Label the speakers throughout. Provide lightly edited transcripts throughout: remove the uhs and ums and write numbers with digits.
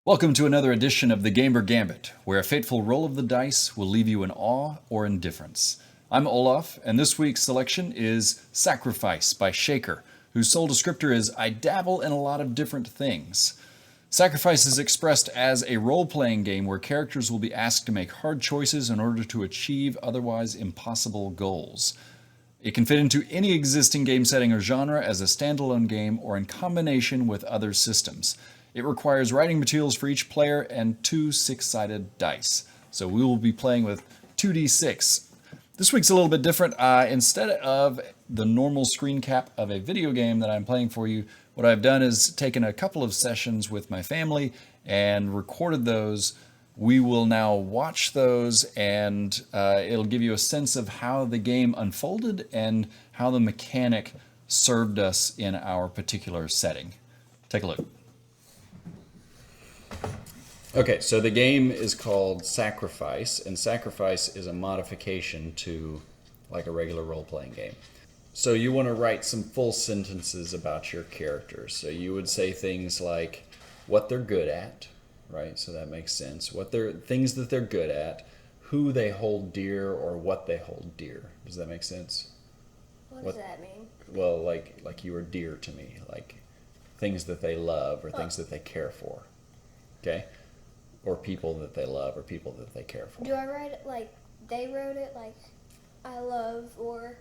Speaker 1: Welcome to another edition of the Gambit, where a fateful roll of the dice will leave you in awe or indifference. I'm Olaf, and this week's selection is Sacrifice by Shaker, whose sole descriptor is, I dabble in a lot of different things. Sacrifice is expressed as a role-playing game where characters will be asked to make hard choices in order to achieve otherwise impossible goals. It can fit into any existing game setting or genre as a standalone game or in combination with other systems. It requires writing materials for each player and two six-sided dice. So we will be playing with 2d6. This week's a little bit different. Instead of the normal screen cap of a video game that I'm playing for you, what I've done is taken a couple of sessions with my family and recorded those. We will now watch those, and it'll give you a sense of how the game unfolded and how the mechanic served us in our particular setting. Take a look. Okay, so the game is called Sacrifice, and Sacrifice is a modification to like a regular role-playing game. So you want to write some full sentences about your characters. So you would say things like what they're good at, right? So that makes sense. Things that they're good at, who they hold dear, or what they hold dear. Does that make sense?
Speaker 2: What does that mean?
Speaker 1: Well, like you are dear to me, like things that they love or things that they care for. Okay? Or people that they love or people that they care for.
Speaker 2: Do I write it like they wrote it, like I love, or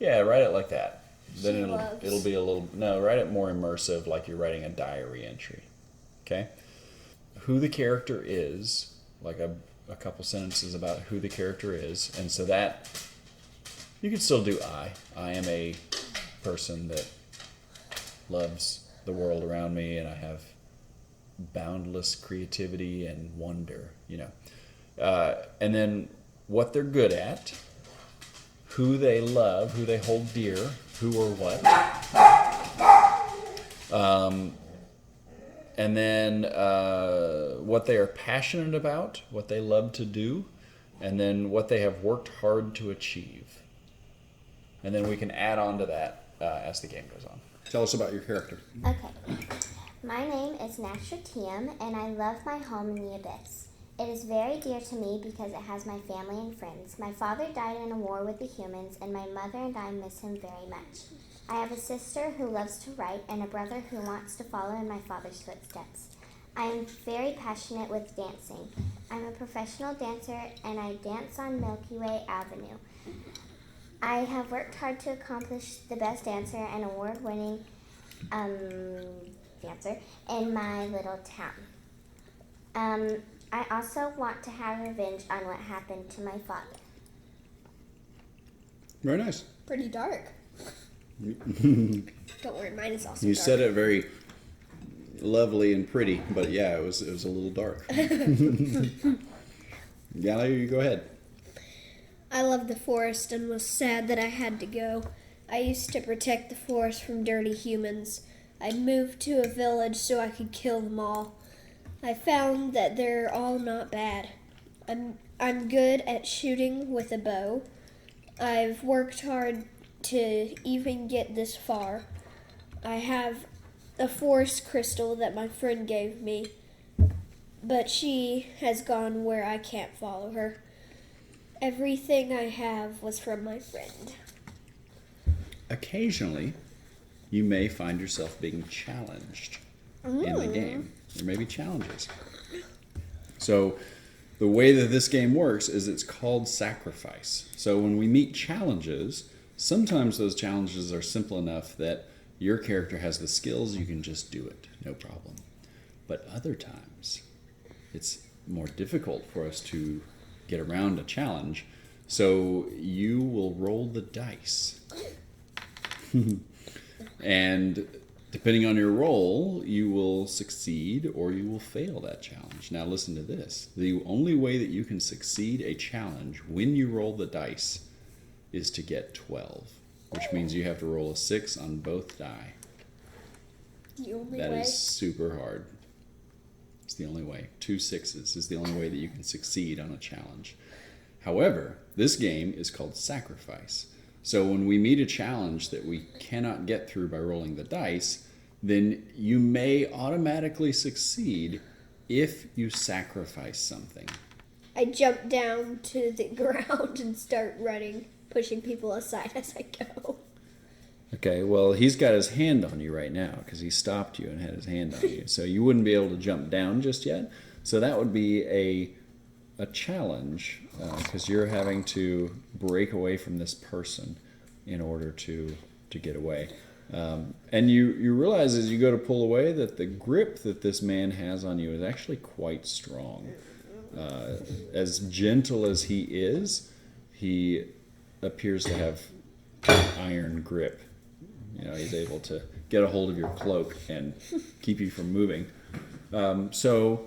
Speaker 1: Yeah, write it like that. Then
Speaker 2: loves.
Speaker 1: it'll be a little write it more immersive, like you're writing a diary entry. Okay? Who the character is, like a couple sentences about who the character is, and so that you can still do I am a person that loves the world around me, and I have boundless creativity and wonder, and then what they're good at, who they love, who they hold dear, who or what, and then what they are passionate about, what they love to do, and then what they have worked hard to achieve. And then we can add on to that as the game goes on. Tell us about your character.
Speaker 3: Okay. My name is Nasha Tiem, and I love my home in the Abyss. It is very dear to me because it has my family and friends. My father died in a war with the humans, and my mother and I miss him very much. I have a sister who loves to write and a brother who wants to follow in my father's footsteps. I am very passionate with dancing. I'm a professional dancer, and I dance on Milky Way Avenue. I have worked hard to accomplish the best dancer and award-winning dancer in my little town. I also want to have revenge on what happened to my father.
Speaker 1: Very nice.
Speaker 2: pretty dark. Don't worry, mine is also
Speaker 1: You
Speaker 2: dark.
Speaker 1: said it very lovely and pretty, but yeah, it was a little dark. Gala, you go ahead.
Speaker 4: I love the forest and was sad that I had to go. I used to protect the forest from dirty humans. I moved to a village so I could kill them all. I found that they're all not bad. I'm good at shooting with a bow. I've worked hard to even get this far. I have a forest crystal that my friend gave me, but she has gone where I can't follow her. Everything I have was from my friend.
Speaker 1: Occasionally, you may find yourself being challenged in the game. There may be challenges. So the way that this game works is it's called Sacrifice. So when we meet challenges, sometimes those challenges are simple enough that your character has the skills, you can just do it, no problem. But other times, it's more difficult for us to get around a challenge, so you will roll the dice. And depending on your roll, you will succeed or you will fail that challenge. Now listen to this. The only way that you can succeed a challenge when you roll the dice is to get 12, which means you have to roll a 6 on both die.
Speaker 4: The only
Speaker 1: That
Speaker 4: way.
Speaker 1: is super hard. It's the only way. 2 6s is the only way that you can succeed on a challenge. However, this game is called Sacrifice. So when we meet a challenge that we cannot get through by rolling the dice, then you may automatically succeed if you sacrifice something.
Speaker 4: I jump down to the ground and start running, pushing people aside as I go.
Speaker 1: Okay, well, he's got his hand on you right now because he stopped you and had his hand on you. So you wouldn't be able to jump down just yet. So that would be a challenge because you're having to break away from this person in order to get away. And you realize as you go to pull away that the grip that this man has on you is actually quite strong. As gentle as he is, he appears to have iron grip. You know, he's able to get a hold of your cloak and keep you from moving. So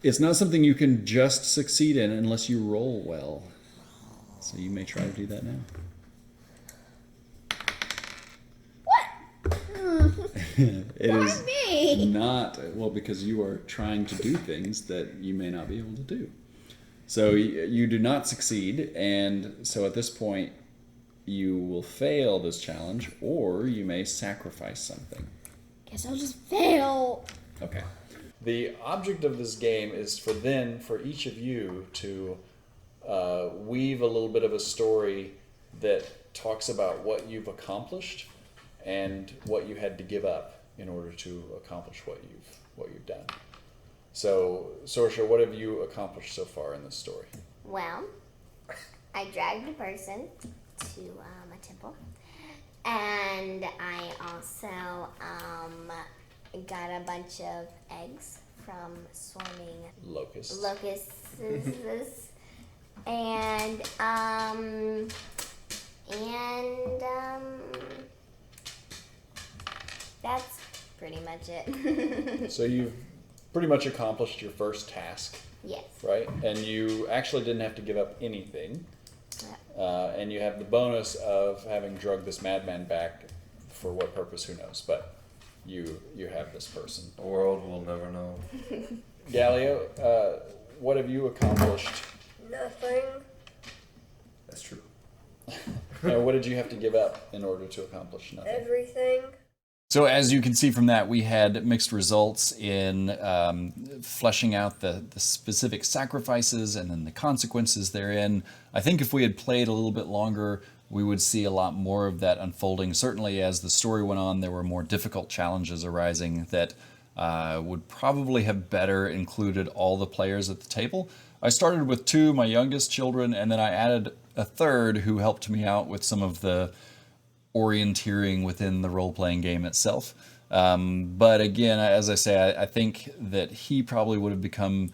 Speaker 1: it's not something you can just succeed in unless you roll well. So you may try to do that now. It
Speaker 4: Why
Speaker 1: is
Speaker 4: me?
Speaker 1: not, well, because you are trying to do things that you may not be able to do. So you do not succeed, and so at this point, you will fail this challenge, or you may sacrifice something.
Speaker 4: Guess I'll just fail.
Speaker 1: Okay. The object of this game is for each of you to weave a little bit of a story that talks about what you've accomplished and what you had to give up in order to accomplish what you've done. So, Sorsha, what have you accomplished so far in this story?
Speaker 3: Well, I dragged a person to a temple, and I also got a bunch of eggs from swarming
Speaker 1: Locusts.
Speaker 3: and that's pretty much it.
Speaker 1: So you've pretty much accomplished your first task,
Speaker 3: Yes.
Speaker 1: right? And you actually didn't have to give up anything. And you have the bonus of having drugged this madman back. For what purpose, who knows? But you have this person.
Speaker 5: The world will never know.
Speaker 1: Galileo, what have you accomplished?
Speaker 4: Nothing.
Speaker 5: That's true.
Speaker 1: And what did you have to give up in order to accomplish nothing?
Speaker 4: Everything.
Speaker 1: So as you can see from that, we had mixed results in fleshing out the specific sacrifices and then the consequences therein. I think if we had played a little bit longer, we would see a lot more of that unfolding. Certainly as the story went on, there were more difficult challenges arising that would probably have better included all the players at the table. I started with 2, my youngest children, and then I added a third who helped me out with some of the orienteering within the role-playing game itself. But again, as I say, I think that he probably would have become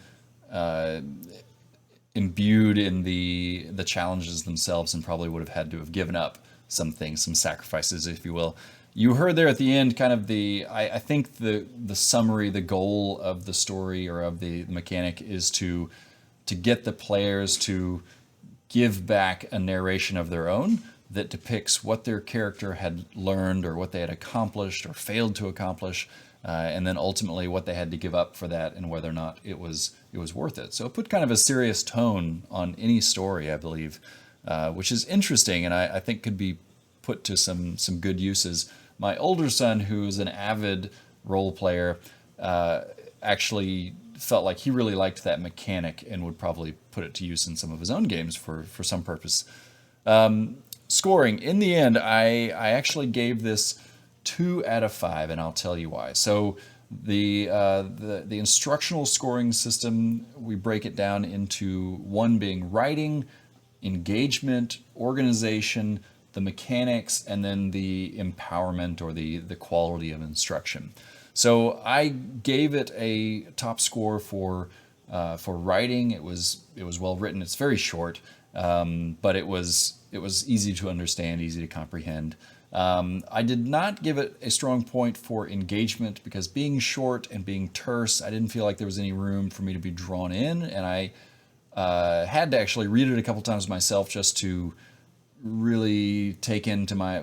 Speaker 1: imbued in the challenges themselves and probably would have had to have given up some things, some sacrifices, if you will. You heard there at the end kind of I think the summary, the goal of the story or of the mechanic is to get the players to give back a narration of their own that depicts what their character had learned or what they had accomplished or failed to accomplish, and then ultimately what they had to give up for that and whether or not it was worth it. So it put kind of a serious tone on any story, I believe, which is interesting and I think could be put to some good uses. My older son, who's an avid role player, actually felt like he really liked that mechanic and would probably put it to use in some of his own games for some purpose. Scoring. In the end, I actually gave this 2 out of 5, and I'll tell you why. So the instructional scoring system, we break it down into 1 being writing, engagement, organization, the mechanics, and then the empowerment or the quality of instruction. So I gave it a top score for writing. It was well written. It's very short, but it was easy to understand, easy to comprehend. I did not give it a strong point for engagement because being short and being terse, I didn't feel like there was any room for me to be drawn in, and I had to actually read it a couple times myself just to really take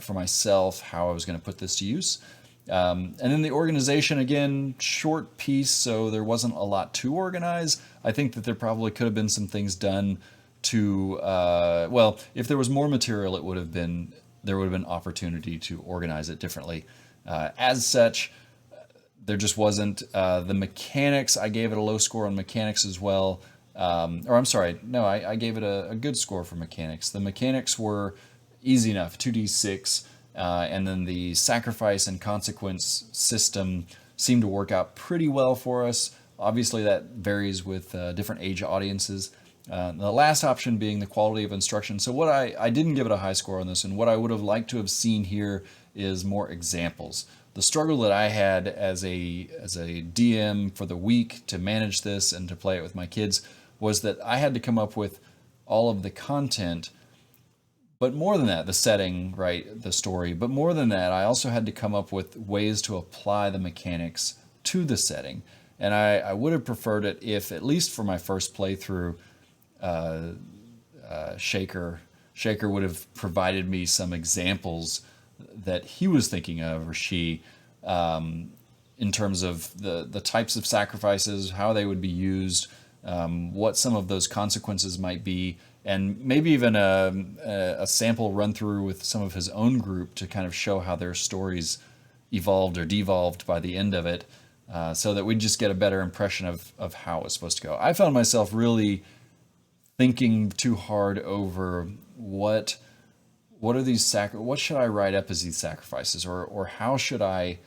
Speaker 1: for myself how I was going to put this to use. And then the organization, again, short piece, so there wasn't a lot to organize. I think that there probably could have been some things done to, well, if there was more material, there would have been opportunity to organize it differently. As such, there just wasn't the mechanics. I gave it a low score on mechanics as well. Or I'm sorry, no, I gave it a good score for mechanics. The mechanics were easy enough, 2d6, and then the sacrifice and consequence system seemed to work out pretty well for us. Obviously, that varies with different age audiences. The last option being the quality of instruction. So what I didn't give it a high score on this, and what I would have liked to have seen here is more examples. The struggle that I had as a DM for the week to manage this and to play it with my kids was that I had to come up with all of the content, but more than that, the setting, right, the story, but more than that, I also had to come up with ways to apply the mechanics to the setting. And I would have preferred it if, at least for my first playthrough, Shaker would have provided me some examples that he was thinking of, or she, in terms of the types of sacrifices, how they would be used, what some of those consequences might be, and maybe even a sample run through with some of his own group to kind of show how their stories evolved or devolved by the end of it, so that we'd just get a better impression of how it was supposed to go. I found myself really thinking too hard over what are these what should I write up as these sacrifices, or how should I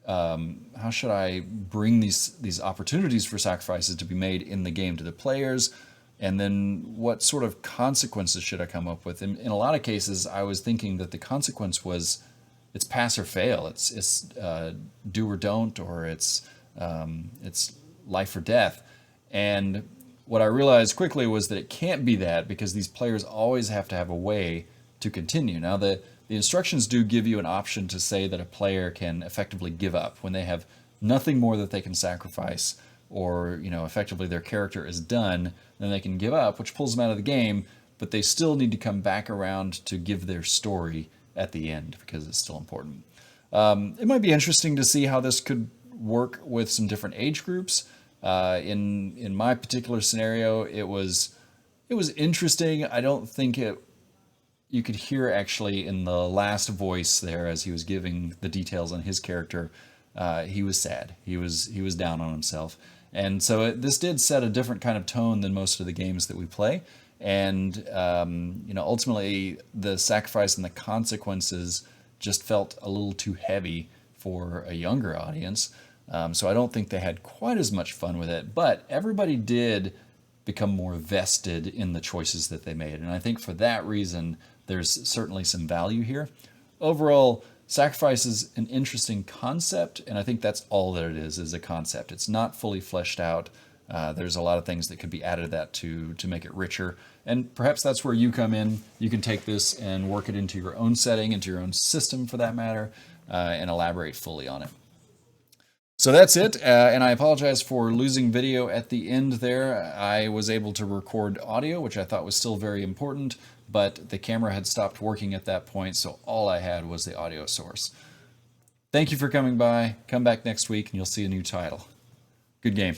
Speaker 1: bring these opportunities for sacrifices to be made in the game to the players, and then what sort of consequences should I come up with? In a lot of cases, I was thinking that the consequence was it's pass or fail, it's do or don't, or it's life or death. And what I realized quickly was that it can't be that, because these players always have to have a way to continue. Now, the instructions do give you an option to say that a player can effectively give up when they have nothing more that they can sacrifice, or effectively their character is done, then they can give up, which pulls them out of the game, but they still need to come back around to give their story at the end, because it's still important. It might be interesting to see how this could work with some different age groups. In my particular scenario, it was interesting. I don't think you could hear actually in the last voice there, as he was giving the details on his character, he was sad. He was down on himself. And so this did set a different kind of tone than most of the games that we play. And ultimately the sacrifice and the consequences just felt a little too heavy for a younger audience. So I don't think they had quite as much fun with it, but everybody did become more vested in the choices that they made. And I think for that reason, there's certainly some value here. Overall, sacrifice is an interesting concept, and I think that's all that it is a concept. It's not fully fleshed out. There's a lot of things that could be added to that to make it richer. And perhaps that's where you come in. You can take this and work it into your own setting, into your own system for that matter, and elaborate fully on it. So that's it, and I apologize for losing video at the end there. I was able to record audio, which I thought was still very important, but the camera had stopped working at that point, so all I had was the audio source. Thank you for coming by. Come back next week and you'll see a new title. Good game.